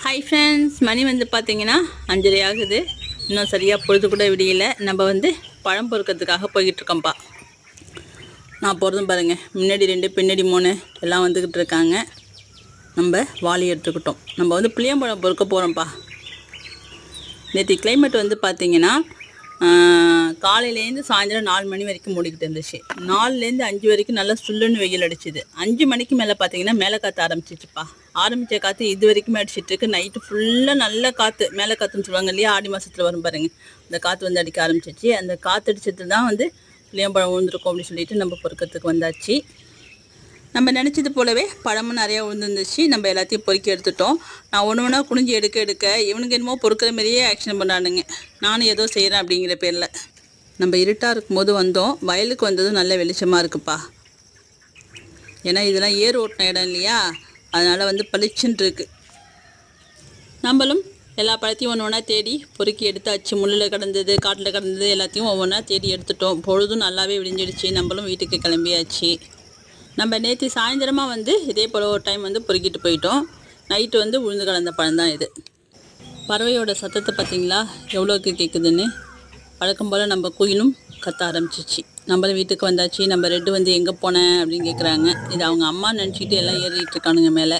Hi friends, மணி வந்து பார்த்தீங்கன்னா 5:30 ஆகுது. இன்னும் சரியாக பொழுது கூட விடியலை. நம்ம வந்து பழம் பொறுக்கிறதுக்காக போய்கிட்டுருக்கோம்ப்பா. நான் போகிறதும் பாருங்கள், முன்னாடி 2 பின்னாடி 3 எல்லாம் வந்துக்கிட்டு இருக்காங்க. நம்ம வாளி எடுத்துக்கிட்டோம். நம்ம வந்து புளியம்பழம் பொறுக்க போகிறோம்ப்பா. நேற்று கிளைமேட் வந்து பார்த்திங்கன்னா காலையிலேருந்து சாயந்தரம் 4 மணி வரைக்கும் மூடிக்கிட்டு இருந்துச்சு. 4லேருந்து 5 வரைக்கும் நல்லா சுல்லுன்னு வெயில் அடிச்சுது. 5 மணிக்கு மேலே பார்த்தீங்கன்னா மேலே காற்று ஆரம்பிச்சிச்சுப்பா. ஆரம்பித்த காற்று இது வரைக்குமே அடிச்சிட்ருக்கு. நைட்டு ஃபுல்லாக நல்ல காற்று, மேலே காற்றுன்னு சொல்லுவாங்க இல்லையா, ஆடி மாதத்தில் வரும் பாருங்க, அந்த காற்று வந்து அடிக்க ஆரம்பிச்சிச்சு. அந்த காற்று அடிச்சது தான் வந்து புளியம்பழம் விழுந்திருக்கும் அப்படின்னு சொல்லிட்டு நம்ம பொறுக்கிறதுக்கு வந்தாச்சு. நம்ம நினச்சது போலவே பழமும் நிறையா விழுந்துருந்துச்சு. நம்ம எல்லாத்தையும் பொறுக்கி எடுத்துட்டோம். நான் ஒன்று ஒன்றா குனிஞ்சு எடுக்க இவனுக்கு என்னமோ பொறுக்கிற மாதிரியே ஆக்ஷன் பண்ணானுங்க. நானும் ஏதோ செய்கிறேன் அப்படிங்கிற பேரில். நம்ம இருட்டாக இருக்கும்போது வந்தோம். வயலுக்கு வந்ததும் நல்ல வெளிச்சமாக இருக்குப்பா. ஏன்னா இதெல்லாம் ஏர் ஓட்டின இடம் இல்லையா, அதனால் வந்து பளிச்சுன்னு இருக்குது. நம்மளும் எல்லா பழத்தையும் ஒன்று ஒன்றா தேடி பொறுக்கி எடுத்தாச்சு. முள்ளில் கிடந்தது, காட்டில் கிடந்தது எல்லாத்தையும் ஒவ்வொன்றா தேடி எடுத்துட்டோம். பொழுதும் நல்லாவே விடிஞ்சிடுச்சு. நம்மளும் வீட்டுக்கு கிளம்பியாச்சு. நம்ம நேற்று சாயந்தரமாக வந்து இதே போல் ஒரு டைம் வந்து பொறுக்கிட்டு போயிட்டோம். நைட்டு வந்து உளுந்து கலந்த பழம் தான் இது. பறவையோட சத்தத்தை பார்த்திங்களா எவ்வளோக்கு கேட்குதுன்னு. வழக்கம் போல் நம்ம குயிலும் கத்த ஆரம்பிச்சிச்சு. நம்மளும் வீட்டுக்கு வந்தாச்சு. நம்ம ரெட்டு வந்து எங்கே போனேன் அப்படின்னு கேட்குறாங்க. இது அவங்க அம்மா நினச்சிக்கிட்டு எல்லாம் ஏறிட்டு இருக்கானுங்க மேலே.